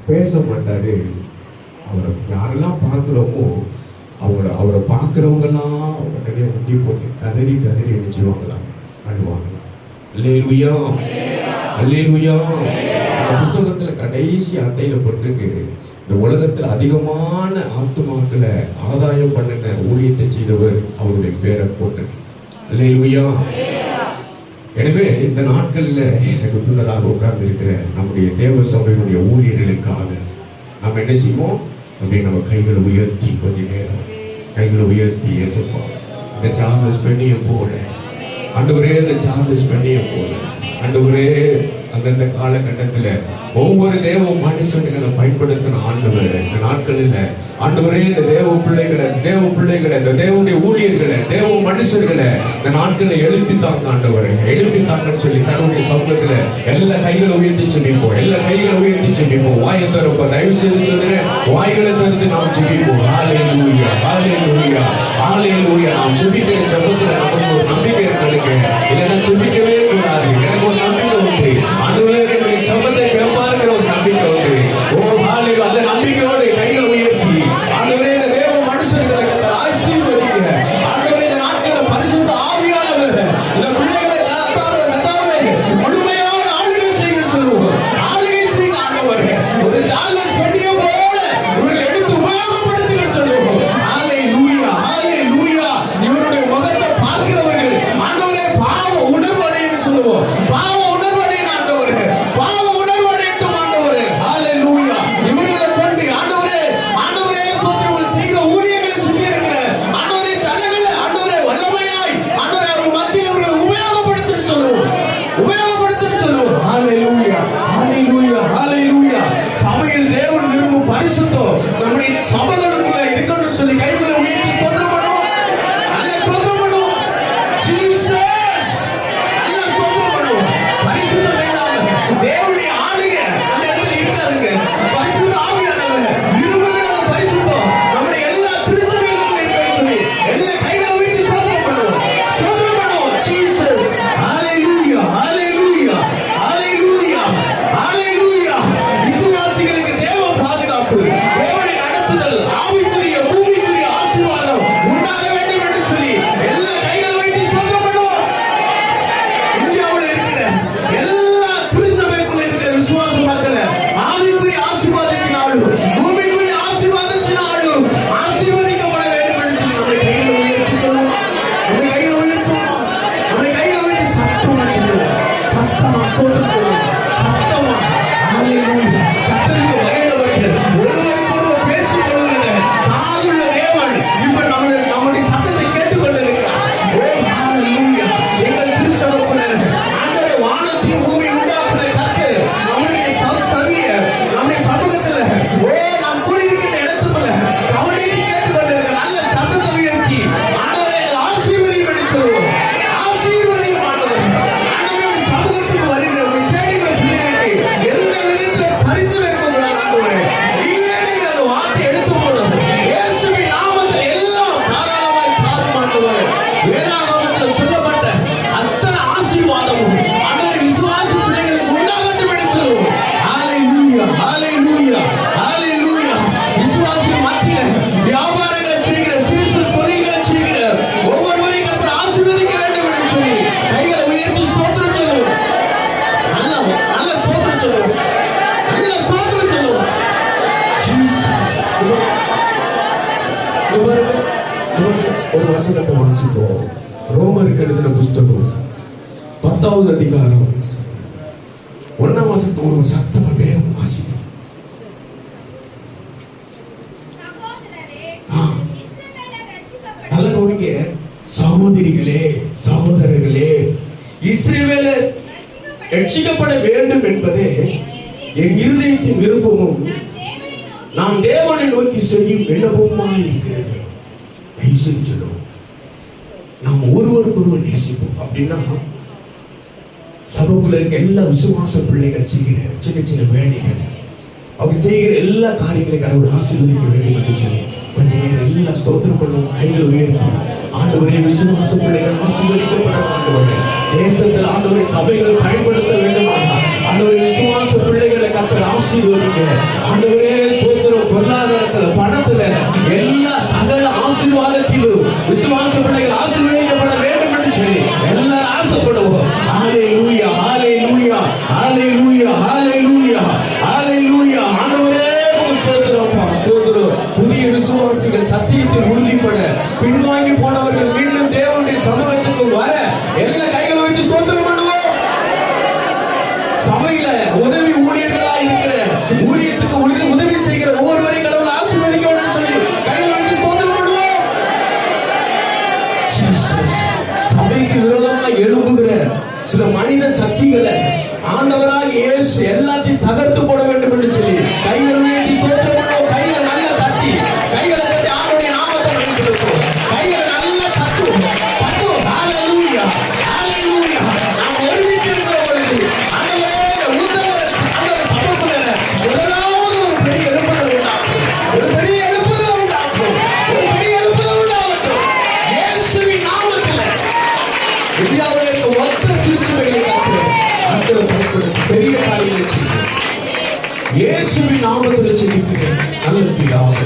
பேச மாட்டாரு. அவரை யாரெல்லாம் பார்க்குறோமோ அவரை பார்க்குறவங்கெல்லாம் உடனே முட்டி போட்டு கதறி கதறி நினைச்சுவாங்களாம், அழுவாங்களாம். அல்லேலூயா, அல்லேலூயா. அந்த புஸ்தகத்தில் கடைசி அட்டையில் போட்டிருக்கு, இந்த உலகத்தில் அதிகமான ஆத்துமாக்களை ஆதாயம் பண்ணின ஊழியத்தை செய்தவர் அவருடைய பேரை போட்டிருக்கு. அல்லேலூயா. எனவே இந்த நாட்களில் எனக்கு துணராக உட்கார்ந்து இருக்கிற நம்முடைய தேவ சபையினுடைய ஊழியர்களுக்காக நம்ம என்ன செய்வோம் அப்படி நம்ம கைகளை உயர்த்தி கொஞ்ச நேரம் கைகளை உயர்த்தி இயேசுப்பா, இந்த சார்லஸ் பெண்ணியை போல ஆண்டவரே, இந்த சார்லஸ் பெண்ணியை போல ஆண்டவரே, அந்தந்த காலகட்டத்தில் ஒவ்வொரு தேவ மனுஷனுக்கு பயன்படுத்தின ஆண்டவர் இந்த நாட்களில் ஆண்டவரே, இந்த தேவ பிள்ளைகளை இந்த தேவனுடைய ஊழியர்களை தேவ மனுஷர்களை இந்த நாட்களில் எழுப்பித்தாங்க ஆண்டவரை, எழுப்பித்தாங்கன்னு சொல்லி தன்னுடைய சமூகத்தில் எல்லா கைகளை உயர்த்தி செல்லிப்போம், எல்லா கைகளை உயர்த்தி செல்லிப்போம். வாயை தரப்போ தயவு செய்து சொல்லுங்க, வாய்களை தந்து நாம் செல்லிப்போம். ஹல்லேலூயா, ஹல்லேலூயா, ஹல்லேலூயா. நாம் செபிக்கிற ஜெபத்தில் நமக்கு ஒரு நம்பிக்கை இருக்கணுங்க, இல்லைன்னா செபிக்கவே கூடாது. எனக்கு ஒரு நம்பிக்கை உண்டு, ஆண்டவரே என்னுடைய ஜெபத்தை கேட்பார்கள் ஒரு நம்பிக்கை உண்டு. ஓ ஹல்லேலூயா. அந்த நம்பிக்கையோடு கைகளை உயர்த்தி ஆண்டவரே, இந்த தேவ மனுஷர்களை ஆசீர்வதிங்க. ஆண்டவரே, இந்த நாட்களில் பரிசுத்த ஆவியானவர் இந்த பிள்ளைகளை முழுமையாக ஆளுகை செய்யுன்னு சொல்லுவோம். ஆளுகை செய்யுங்க ஆண்டவர். ஒரு சார்லஸ் பெண்ணியை போல இவர்களை எடுத்து உபயோகப்படுத்துங்கன்னு சொல்லுவோம். ஹல்லேலூயா, ஹல்லேலூயா. இவருடைய முகத்தை பார்க்கிறவர்கள் ஆண்டவரே பாவ உணர்வு அடையன்னு சொல்லுவோம். பாவ உணர்வு அடையணும் ஆண்டவரே, பாவ உணர்வு அடையட்டும் ஆண்டவரே. ஹல்லேலூயா. இவர்களை கொண்டு ஆண்டவரே, ஆண்டவரே ஸ்தோத்திரம் செய்கிற ஊழியர்களை சுற்றி இருக்கிற ஆண்டவரே ஜனங்களை ஆண்டவரே வல்லமையாய் ஆண்டவரே அவர் மத்தியில் இவர்களை உபயோகப்படுத்துன்னு சொல்லுவோம், உபயோகப்படுத்துன்னு சொல்லுவோம். ஹல்லேலூயா, ஹல்லேலூயா, ஹல்லேலூயா. சபையில் தேவன் விரும்பும் பரிசுத்தம் நம்முடைய சபைகளுக்குள்ள இருக்கணும்னு சொல்லி கைகளை உயர்த்தி ஸ்தோத்திரம் பண்ணுவோம். நல்ல ஸ்தோத்திரம் பண்ணுவோம். ஜீசஸ், நல்ல ஸ்தோத்திரம் பண்ணுவோம். பரிசுத்தம் இல்லாம தேவனுடைய ஆளுகை அந்த இடத்துல இருக்காதுங்க. பரிசுத்த ஆவியானவர் விரும்புகிற அந்த பரிசுத்தம் நம்முடைய எல்லா திருச்சபைகளுக்குள்ள இருக்கணும்னு சொல்லி எல்லா கைகளை உயர்த்தி ஸ்தோத்திரம் பண்ணுவோம், ஸ்தோத்திரம் பண்ணுவோம். ஜீசஸ், ஹல்லேலூயா, ஹல்லேலூயா, ஹல்லேலூயா, ஹல்லேலூயா. விசுவாசிகளுக்கு தேவ பாதுகாப்பு, தேவனுடைய நடத்துதல், ஆவிக்குரிய பூமிக்குரிய ஆசீர்வாதம் உண்டாக வேண்டும் என்று சொல்லி எல்லா கைகளை வைத்து ஸ்தோத்திரம் பண்ணுவோம். இந்தியாவில் இருக்கிற எல்லா திருச்சபைக்குள்ள இருக்கிற விசுவாச மக்களை ஆவிக்குரிய ஆசீர்வாதத்தினாலும் பூமிக்குரிய ஆசீர்வாதத்தினாலும் ஆசீர்வதிக்கப்பட வேண்டும் என்று சொல்லி நம்முடைய கைகளை உயர்த்தி சொல்லுவோம். நம்முடைய கைகளை உயர்த்துவோம், நம்முடைய கைகளை உயர்த்தி சத்தமா சொல்லுவோம், சத்தமா ஸ்தோத்திரம் சொல்லுவோம், சத்தமா. ஹல்லேலூயா. கர்த்தருக்கு பயந்தவர்கள் ஒருவருக்கொருவர் பேசிக் கொள்கிற காதுள்ள தேவன் இப்ப நம்முடைய சத்தத்தை கேட்டுக்கொண்டிருக்கிறார். ஓ ஹல்லேலூயா. எங்கள் திருச்சபைக்குள்ள ஆண்டவரே வானத்தையும் பூமி உண்டாக்குன கர்த்தர் நம்முடைய சபையை நம்முடைய சமூகத்துல நாம் கூடியிருக்கிற இடத்துக்குள்ள கவனித்து கேட்டுக்கொண்டிருக்கிற நல்ல சத்தத்தை உயர்த்தி ஆண்டவரே எங்களை ஆசீர்வதியும் என்று சொல்லுவோம். ஆசீர்வதியும் ஆண்டவரே. ஆண்டவருடைய சமூகத்துக்கு வருகிற தேடுகிற பிள்ளைகளுக்கு எந்த விதத்துல பரிந்து இருக்கக்கூடாது ஆண்டவரே. இல்லைங்கிற அந்த வார்த்தை எடுத்து போடும். இயேசுவின் நாமத்தில் எல்லாம் தாராளமாய் பாரும் ஆண்டவரே. வேதாகமத்தில் சொல்லப்பட்ட அத்தனை ஆசீர்வாதமும் ஆண்டவரே விசுவாச பிள்ளைகளுக்கு உண்டாகட்டும் என்று சொல்லுவோம். ஹல்லேலூயா, ஹல்லேலூயா, ஹல்லேலூயா. விசுவாசிகள் மத்தியில் வியாபாரங்களை செய்கிற சிறு சிறு தொழில்களை செய்கிற ஒவ்வொருவரையும் கர்த்தர் ஆசீர்வதிக்க வேண்டும் என்று சொல்லி கைகளை உயர்த்தி ஸ்தோத்திரம் சொல்லுவோம். நல்ல ஸ்தோத்திரம் சொல்லுவோம், நல்ல ஸ்தோத்திரம் சொல்லுவோம். ஜீசஸ். ஒரு வசனத்தை வாசிப்போம். ரோமருக்கு எழுதின புஸ்தகம் 10வது அதிகாரம் 1ஆம் வசனத்தை ஒரு சத்தமா வேகம் வாசிப்போம். நல்ல கவனிக்க சகோதரிகளே, சகோதரர்களே, இஸ்ரவேலர் ரட்சிக்கப்பட வேண்டும் என்பதே என் இருதயத்தின் விருப்பமும் நாம் தேவனை நோக்கி செய்யும் விண்ணப்பமாய் இருக்கிறது. சொல்லுவோம், நாம் ஒருவருக்கு ஒருவர் நேசிப்போம். அப்படின்னா சபைக்குள்ள இருக்க எல்லா விசுவாச பிள்ளைகள் செய்கிற சின்ன சின்ன வேலைகள், அவங்க செய்கிற எல்லா காரியங்களையும் கடவுள் ஆசீர்வதிக்க வேண்டும் என்று சொல்லி கொஞ்ச நேரம் எல்லா ஸ்தோத்திரம் பண்ணுவோம். கைகளை உயர்த்தி ஆண்டவரே விசுவாச பிள்ளைகள் ஆசீர்வதிக்கப்பட ஆண்டவரே, தேசத்தில் ஆண்டவரை சபைகள் பயன்படுத்த வேண்டுமானால் ஆண்டவரை விசுவாச பிள்ளைகளை கர்த்தர் ஆசீர்வதிங்க ஆண்டவரே. ஸ்தோத்திரம். பொருளாதாரத்துல, பணத்துல, எல்லா சகல ஆசீர்வாதத்திலும் விசுவாச பிள்ளைகள் ஆசீர்வதிக்கப்பட வேண்டும் என்று சொல்லி எல்லாரும் ஆசைப்படுவோம். ஹalleluya, ஹalleluya, ஹalleluya, ஹalleluya, ஹalleluya. ஆண்டவரே ஸ்தோத்திரம், ஸ்தோத்திரம். புதிய விசுவாசிகள் சத்தியத்தில் உறுதிப்பட, பின்வாங்கி போனவர்கள் மீண்டும் தேவனுடைய சமூகத்துக்கு வர எல்லா கைகளை வைத்து ஸ்தோத்திரம் பண்ணுவோம். சபையில உதவி ஊழியர்களா இருக்கிற, ஊழியத்துக்கு உதவி செய்கிற ஒவ்வொருவரையும் கடவுள் ஆசீர்வதிக்க வேண்டும் சொல்லி கைகளை வைத்து ஸ்தோத்திரம் பண்ணுவோம். சபைக்கு விரோதமா எழும்புகிற சில மனித சக்திகளை ஆண்டவராக இயேசு எல்லாத்தையும் தகர்த்து போட வேண்டும் என்று சொல்லி கைகளை வைத்து ஸ்தோத்திரம் பண்ணுவோம். கைகளை நல்லா தட்டி, கைகளை தட்டி ஆண்டவருடைய நாமத்தை வைத்திருப்போம். கைகளை நல்லா தட்டுவோம், தட்டுவோம். ஹalleluya, ஹalleluya. நாம் ஒருமித்து இருக்கிற பொழுது ஆண்டவரே இந்த உத்தமர ஆண்டவர சபைக்குள்ள முதலாவது ஒரு பெரிய எழுப்புதல் உண்டாகும், ஒரு பெரிய எழுப்புதல் உண்டாகும், ஒரு பெரிய எழுப்புதல் உண்டாகட்டும். இயேசுவின் நாமத்தில் இந்தியாவில் இருக்க மொத்த திருச்சபைகளை ஆண்டவர் பொறுப்படுத்தி பெரிய காரியங்களை செய்து இயேசுவின் நாமத்தில் ஜெபிக்கிறேன் நல்ல பிதாவே.